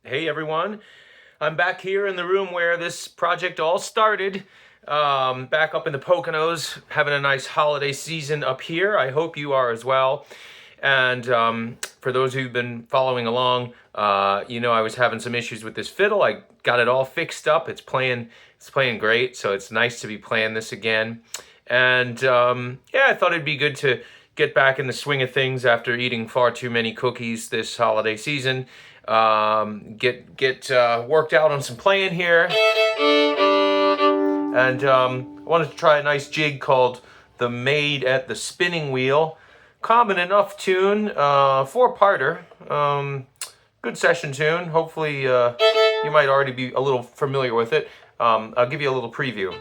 Hey everyone, I'm back here in the room where this project all started. Back up in the Poconos, having a nice holiday season up here. I hope you are as well. And for those who've been following along, I was having some issues with this fiddle. I got it all fixed up. It's playing great. So it's nice to be playing this again. And yeah, I thought it'd be good to get back in the swing of things after eating far too many cookies this holiday season. Get worked out on some playing here, and I wanted to try a nice jig called the Maid at the Spinning Wheel. Common enough tune, four-parter. Good session tune. Hopefully, you might already be a little familiar with it. I'll give you a little preview.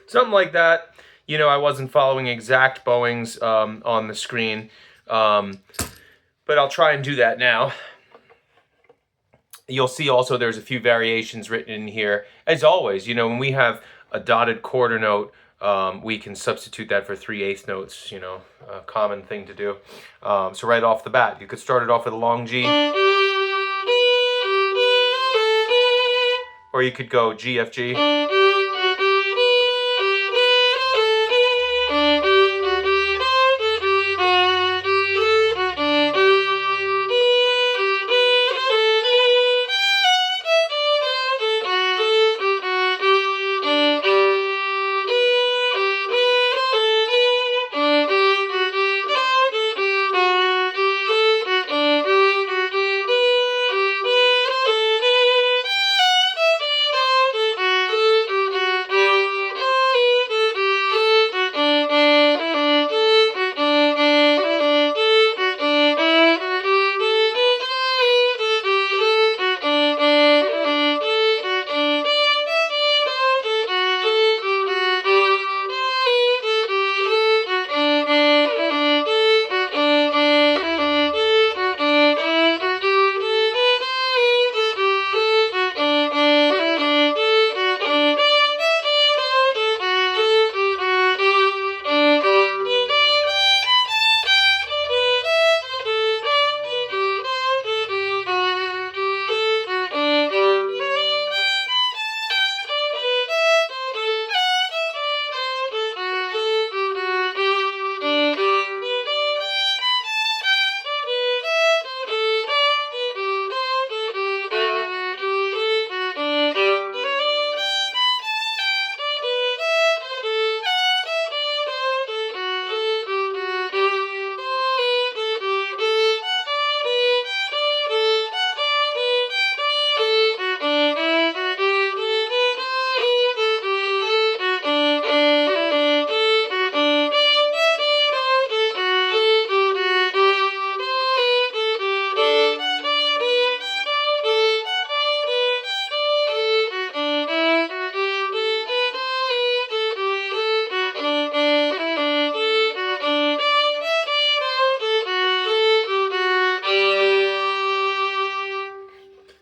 Something like that. I wasn't following exact bowings on the screen, but I'll try and do that now. You'll see also there's a few variations written in here. As always, when we have a dotted quarter note, we can substitute that for 3/8 notes, a common thing to do. So right off the bat, you could start it off with a long G, or you could go G, F, G.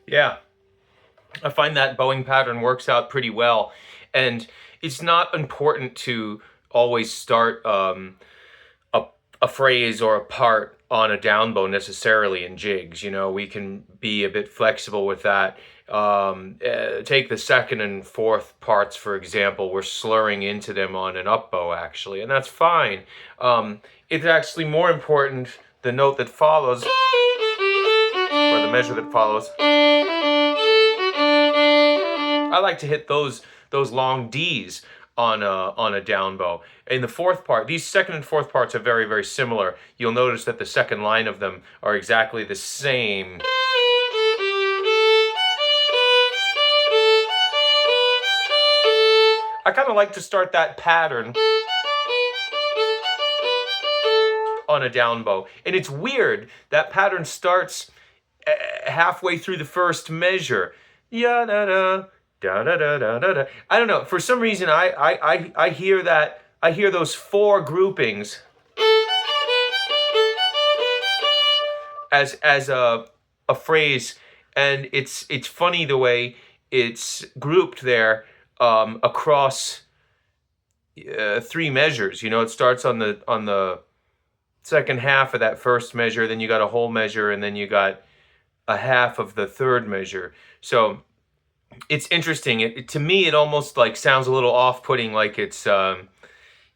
Yeah, I find that bowing pattern works out pretty well. And it's not important to always start a phrase or a part on a down bow necessarily in jigs. You know, we can be a bit flexible with that. Take the second and fourth parts, for example. We're slurring into them on an up bow, actually, and that's fine. It's actually more important the note that follows, or the measure that follows. I like to hit those long Ds on a down bow. In the fourth part, these second and fourth parts are very, very similar. You'll notice that the second line of them are exactly the same. I kind of like to start that pattern on a down bow. And it's weird, that pattern starts halfway through the first measure. Ya da da da da da da da. I don't know, for some reason I hear that, I hear those four groupings as a phrase, and it's funny the way it's grouped there across three measures. You know, it starts on the second half of that first measure, then you got a whole measure, and then you got a half of the third measure. So it's interesting. To me, it almost like sounds a little off-putting, like it's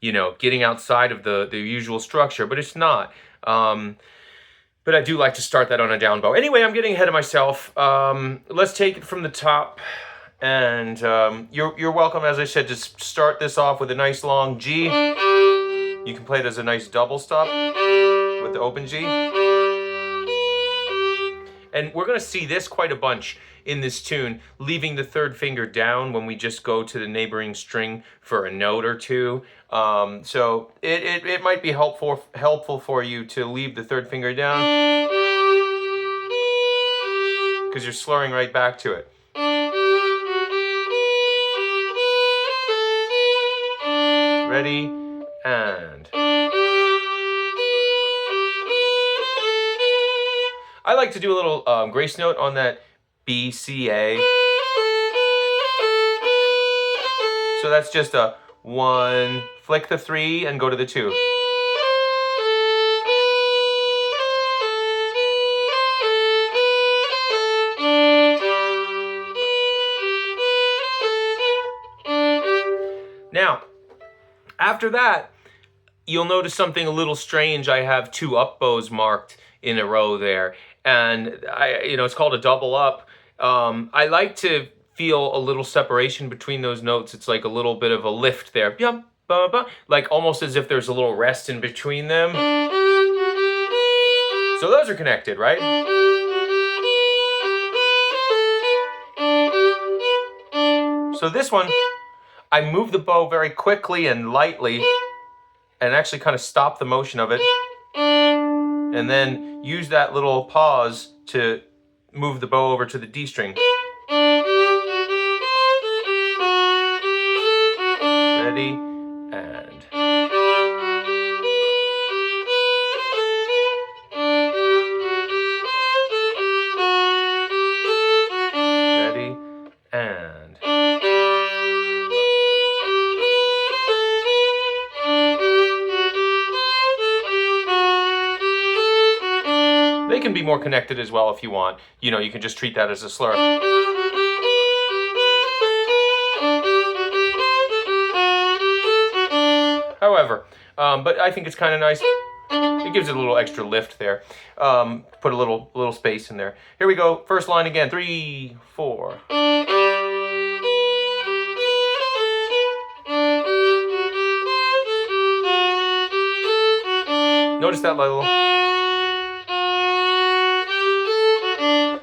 you know, getting outside of the usual structure, but it's not. But I do like to start that on a down bow. Anyway, I'm getting ahead of myself. Let's take it from the top. And you're welcome, as I said, to start this off with a nice long G. You can play it as a nice double stop with the open G. And we're going to see this quite a bunch in this tune, leaving the third finger down when we just go to the neighboring string for a note or two. So it might be helpful for you to leave the third finger down, because you're slurring right back to it. Ready, and I like to do a little grace note on that B, C, A. So that's just a 1, flick the 3, and go to the 2. Now, after that, you'll notice something a little strange. I have 2 up bows marked in a row there, and it's called a double up. I like to feel a little separation between those notes. It's like a little bit of a lift there, like almost as if there's a little rest in between them. So those are connected, right? So this one, I move the bow very quickly and lightly, and actually kind of stop the motion of it, and then use that little pause to move the bow over to the D string. Ready, and ready, and they can be more connected as well if you want. You know, you can just treat that as a slur. However, but I think it's kind of nice. It gives it a little extra lift there. Put a little space in there. Here we go. First line again. 3, 4. Notice that little.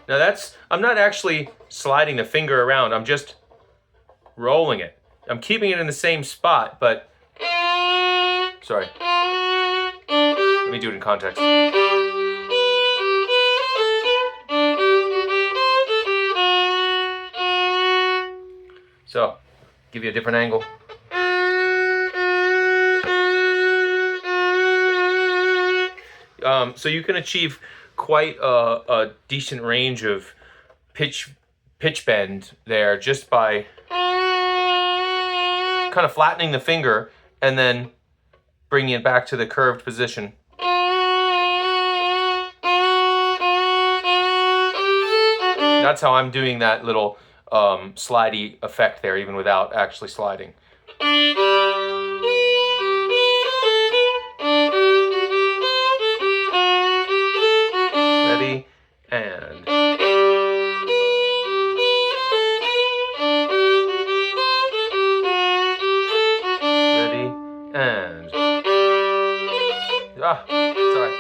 Now I'm not actually sliding the finger around, I'm just rolling it. I'm keeping it in the same spot, but, sorry. Let me do it in context. So, give you a different angle. So you can achieve quite a decent range of pitch bend there just by kind of flattening the finger and then bringing it back to the curved position. that's how I'm doing that little slidey effect there, even without actually sliding. Ready, and... Ready, and... Ah, sorry.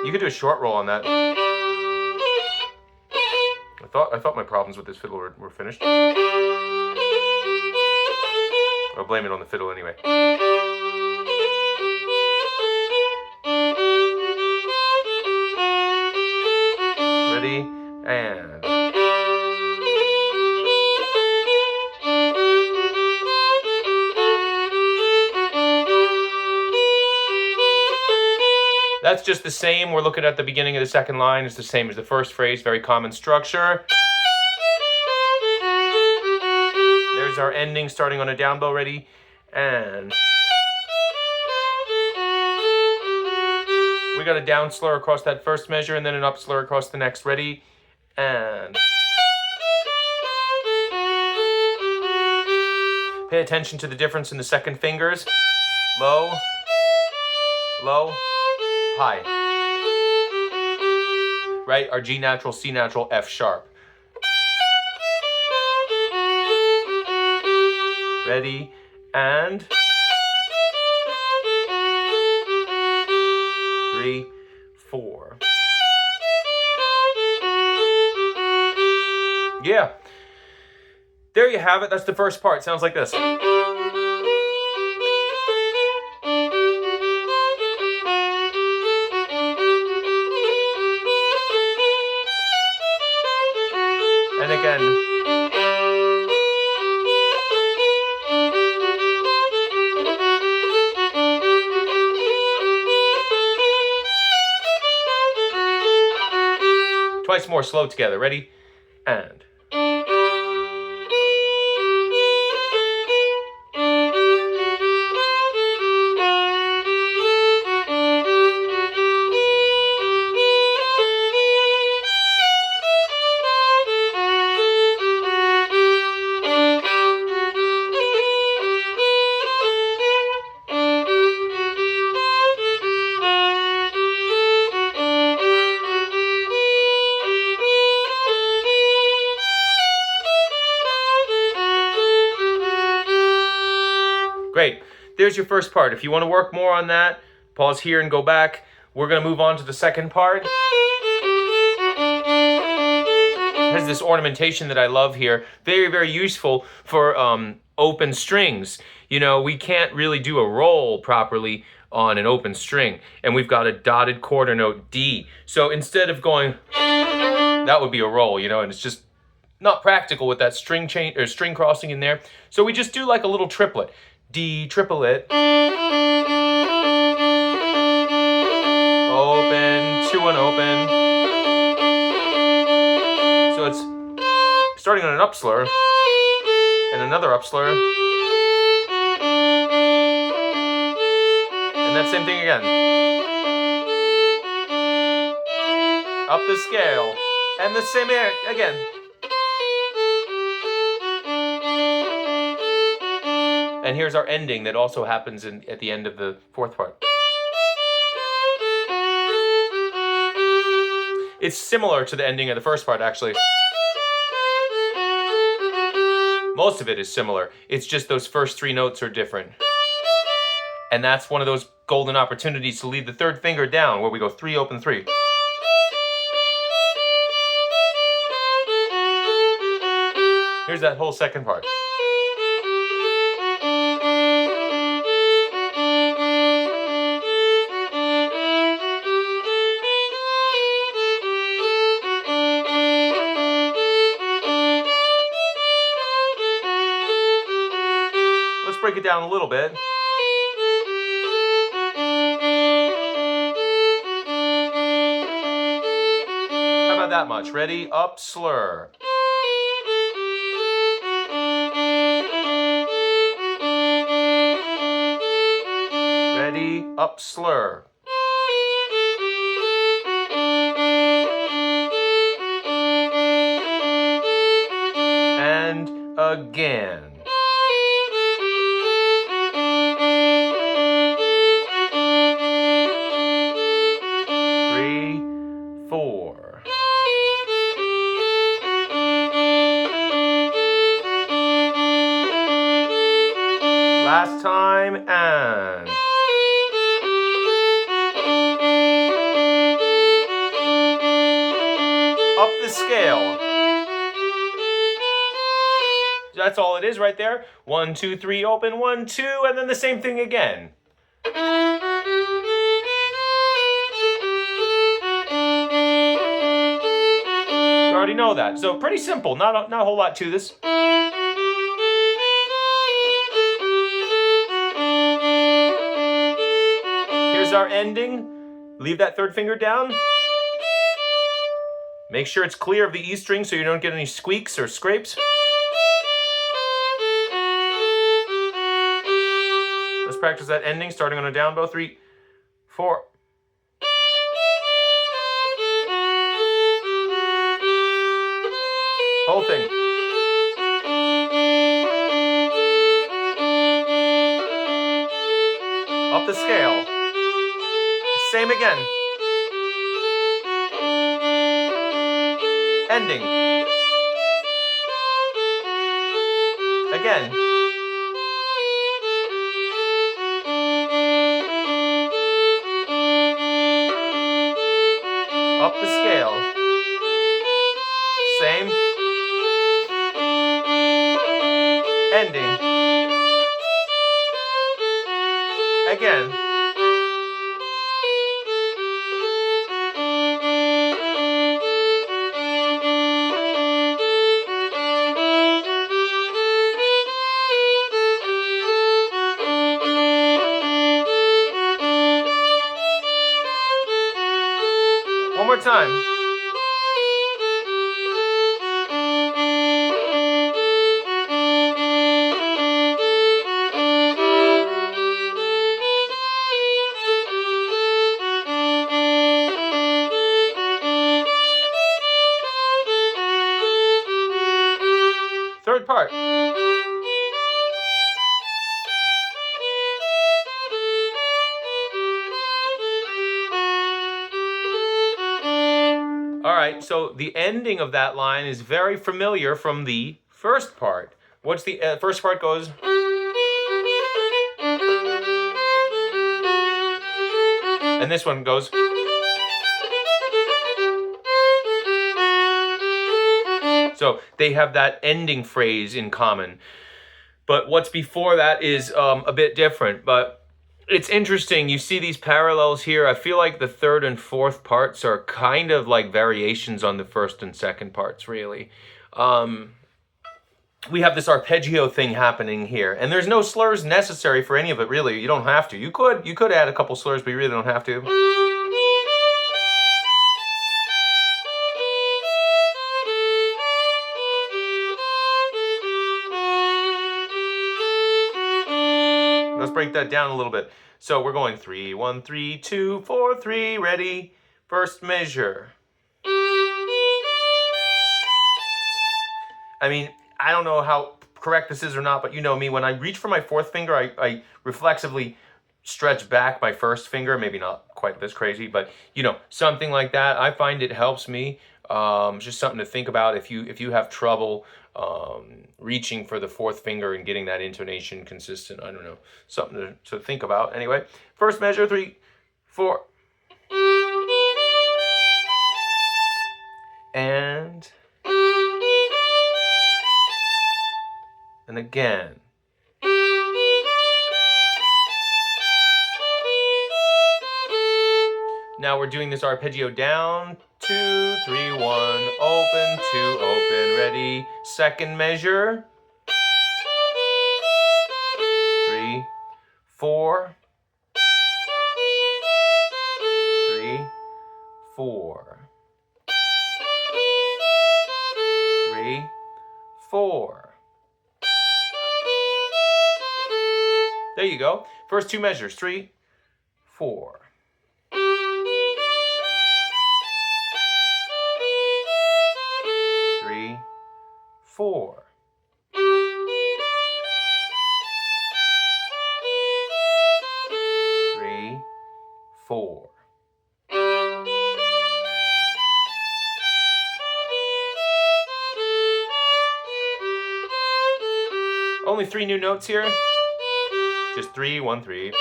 You could do a short roll on that. I thought my problems with this fiddle were finished. I'll blame it on the fiddle anyway. Ready, and... That's just the same. We're looking at the beginning of the second line. It's the same as the first phrase, very common structure. There's our ending starting on a down bow. Ready, and... We got a down slur across that first measure and then an up slur across the next. Ready, and... Pay attention to the difference in the second fingers. Low, low, high. Right? Our G natural, C natural, F sharp. Ready, and... 3, 4. Yeah. There you have it. That's the first part. Sounds like this. And again. Twice more slow together. Ready? And... Great. There's your first part. If you want to work more on that, pause here and go back. We're going to move on to the second part. It has this ornamentation that I love here. Very, very useful for open strings. You know, we can't really do a roll properly on an open string. And we've got a dotted quarter note D. So instead of going, that would be a roll, you know, and it's just not practical with that string chain or string crossing in there. So we just do like a little triplet. D triplet, open, 2-1 open. So it's starting on an up slur and another up slur, and that same thing again. Up the scale, and the same again. And here's our ending that also happens at the end of the fourth part. It's similar to the ending of the first part, actually. Most of it is similar. It's just those first 3 notes are different. And that's one of those golden opportunities to leave the third finger down, where we go 3, open, 3. Here's that whole second part. Break it down a little bit. How about that much? Ready? Up, slur. Ready? Up, slur. again. Three, four. Last time, and up the scale. That's all it is right there. 1, 2, 3, open, 1, 2, and then the same thing again. You already know that. So pretty simple, not a whole lot to this. Here's our ending. Leave that third finger down. Make sure it's clear of the E string so you don't get any squeaks or scrapes. Let's practice that ending, starting on a down bow. 3, 4. Whole thing. Up the scale. Same again. Ending. Again. Up the scale. Same. Ending. Again. One more time. Third part. All right, so the ending of that line is very familiar from the first part. What's the first part goes? And this one goes. So they have that ending phrase in common. But what's before that is a bit different. But it's interesting. You see these parallels here. I feel like the third and fourth parts are kind of like variations on the first and second parts, really. We have this arpeggio thing happening here. And there's no slurs necessary for any of it, really. You don't have to. You could add a couple slurs, but you really don't have to. Let's break that down a little bit. So we're going 3, 1, 3, 2, 4, 3, ready? First measure. I mean, I don't know how correct this is or not, but you know me, when I reach for my fourth finger, I reflexively stretch back my first finger. Maybe not quite this crazy, but you know, something like that. I find it helps me. Just something to think about if you have trouble reaching for the fourth finger and getting that intonation consistent. I don't know, something to think about. Anyway, first measure, 3, 4. And again. Now we're doing this arpeggio down, 2, 3, 1, open, 2, open, ready, second measure, 3, 4, 3, 4, 3, 4. There you go. First two measures, 3, 4. 3, 4. only 3 new notes here. Just 3, 1, 3.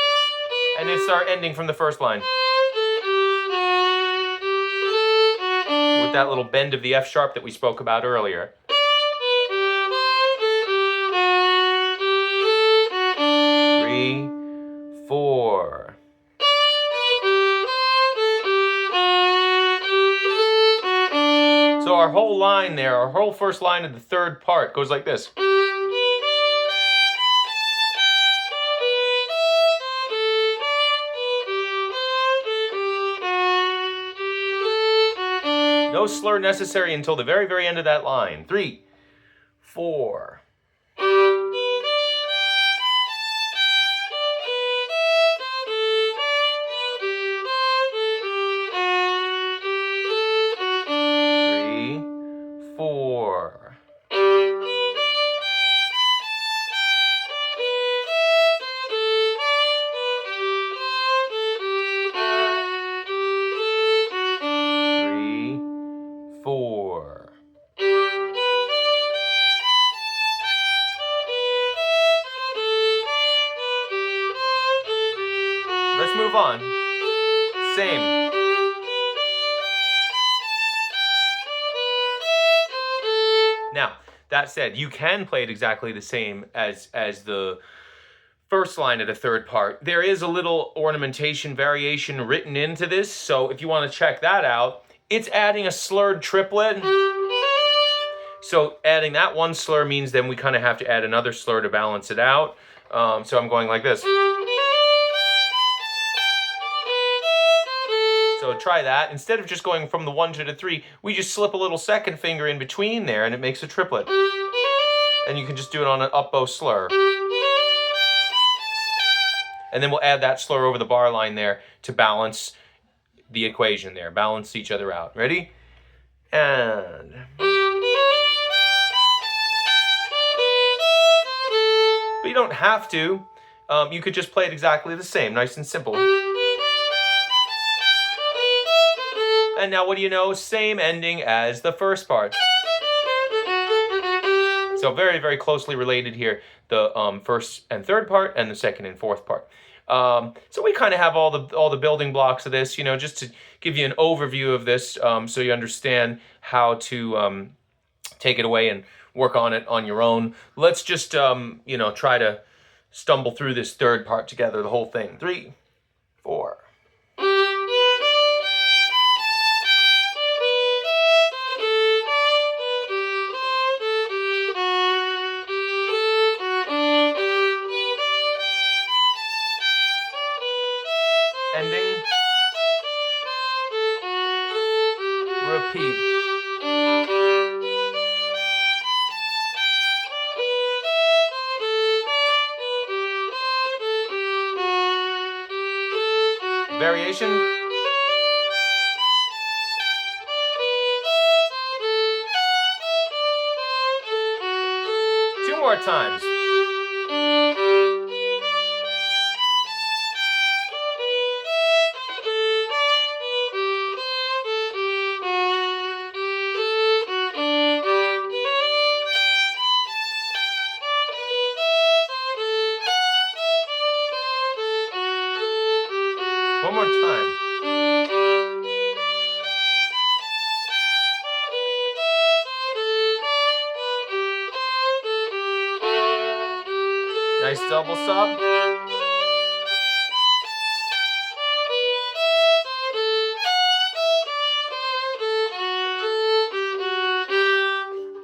And it's our ending from the first line. With that little bend of the F sharp that we spoke about earlier. 3, 4. So our whole line there, our whole first line of the third part goes like this. No slur necessary until the very, very end of that line. 3, 4. Let's move on. Same. Now, that said, you can play it exactly the same as the first line of the third part. There is a little ornamentation variation written into this, so if you want to check that out, it's adding a slurred triplet. So adding that one slur means then we kind of have to add another slur to balance it out. So I'm going like this. So try that. Instead of just going from the 1 to the 3, we just slip a little second finger in between there and it makes a triplet. And you can just do it on an up bow slur. And then we'll add that slur over the bar line there to balance the equation there. Balance each other out. Ready? And... But you don't have to. You could just play it exactly the same. Nice and simple. And now what do you know? Same ending as the first part. So very, very closely related here. The first and third part and the second and fourth part. So we kind of have all the building blocks of this, you know, just to give you an overview of this, so you understand how to take it away and work on it on your own. Let's just you know, try to stumble through this third part together, the whole thing. 3, 4. Ending. Repeat. Variation. 2 more times. One more time. Nice double stop.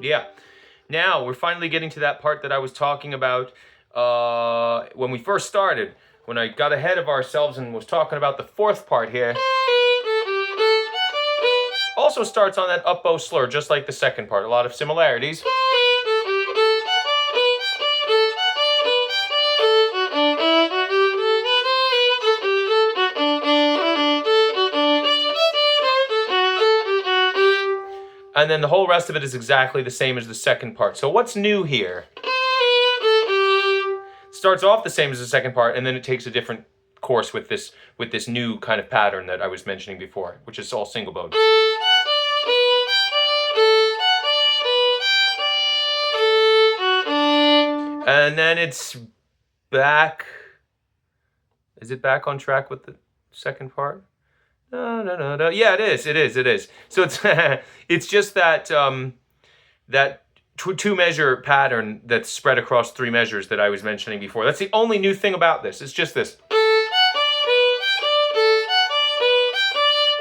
Yeah. Now we're finally getting to that part that I was talking about when we first started. When I got ahead of ourselves and was talking about the fourth part here. Also starts on that up bow slur, just like the second part. A lot of similarities. And then the whole rest of it is exactly the same as the second part. So what's new here? Starts off the same as the second part, and then it takes a different course with this new kind of pattern that I was mentioning before, which is all single bowed. And then it's back. Is it back on track with the second part? No, no, no, no. Yeah, it is. It is. It is. So it's it's just that that two measure pattern that's spread across 3 measures that I was mentioning before. That's the only new thing about this. It's just this.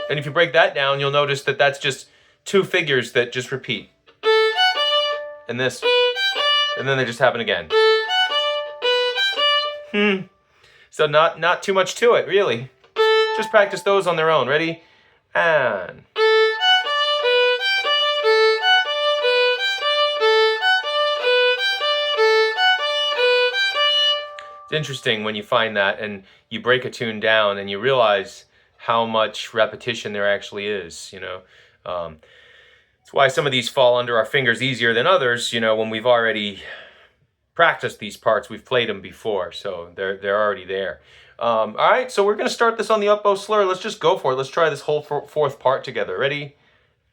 And if you break that down, you'll notice that that's just 2 figures that just repeat. And this, and then they just happen again. So not too much to it, really. Just practice those on their own. Ready? And it's interesting when you find that and you break a tune down and you realize how much repetition there actually is, you know. It's why some of these fall under our fingers easier than others, you know, when we've already practiced these parts, we've played them before, so they're already there. All right, so we're going to start this on the up bow slur. Let's just go for it. Let's try this whole fourth part together. Ready?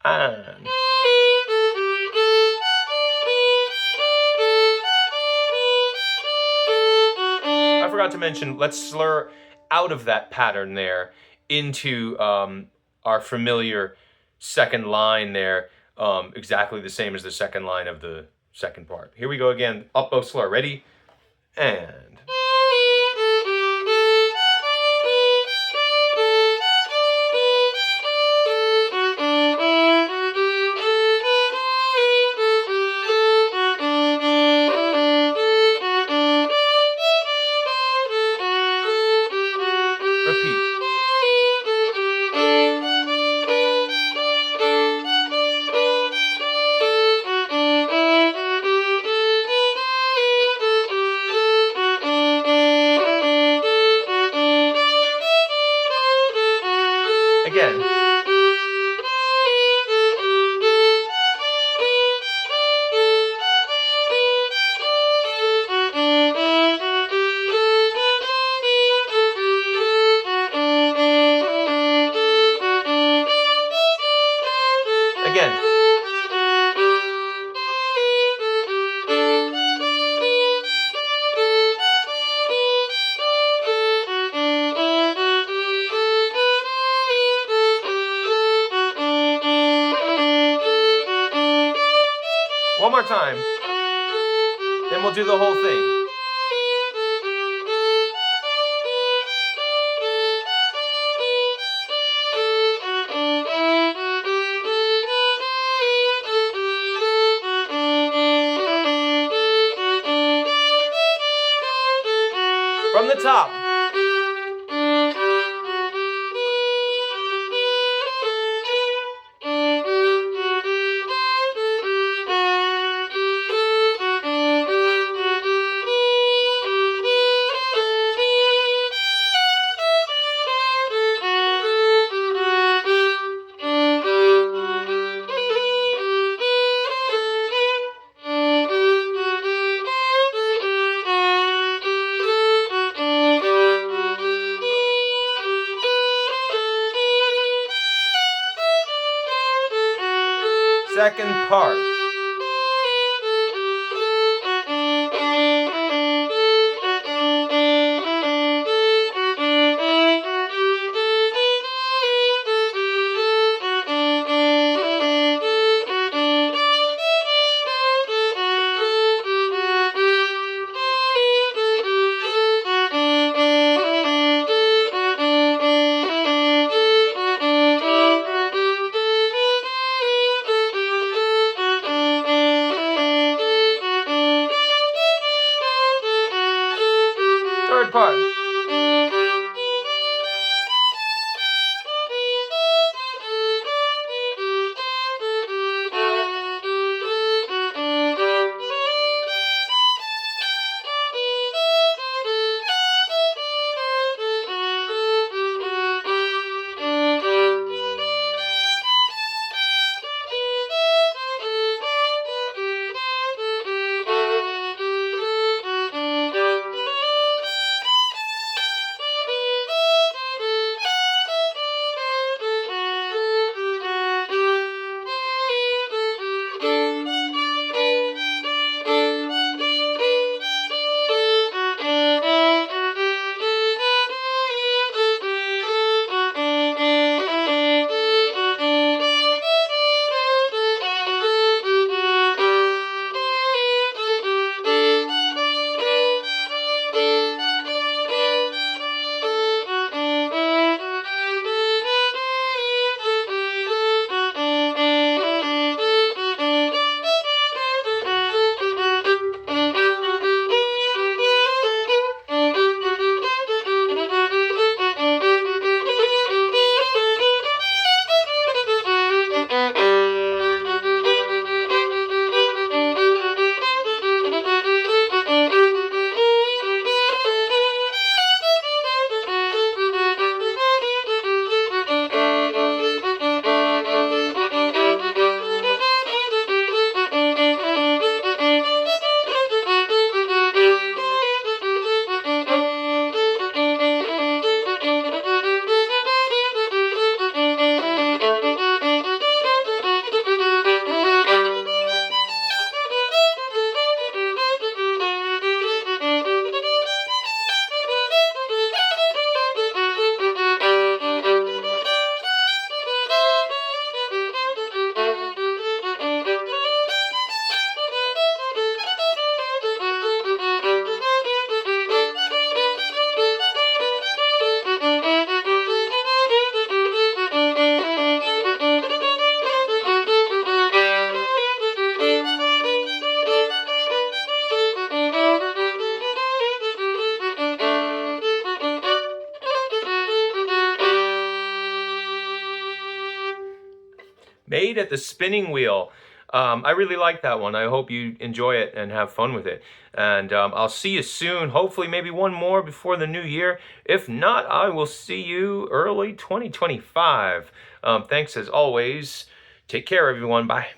And... I forgot to mention, let's slur out of that pattern there into our familiar second line there, exactly the same as the second line of the second part. Here we go again, up bow slur. Ready? And... repeat. Again. Again. One more time. Then we'll do the whole thing. From the top. Second part. Maid at the Spinning Wheel. I really like that one. I hope you enjoy it and have fun with it. And I'll see you soon. Hopefully maybe one more before the new year. If not, I will see you early 2025. Thanks as always. Take care, everyone. Bye.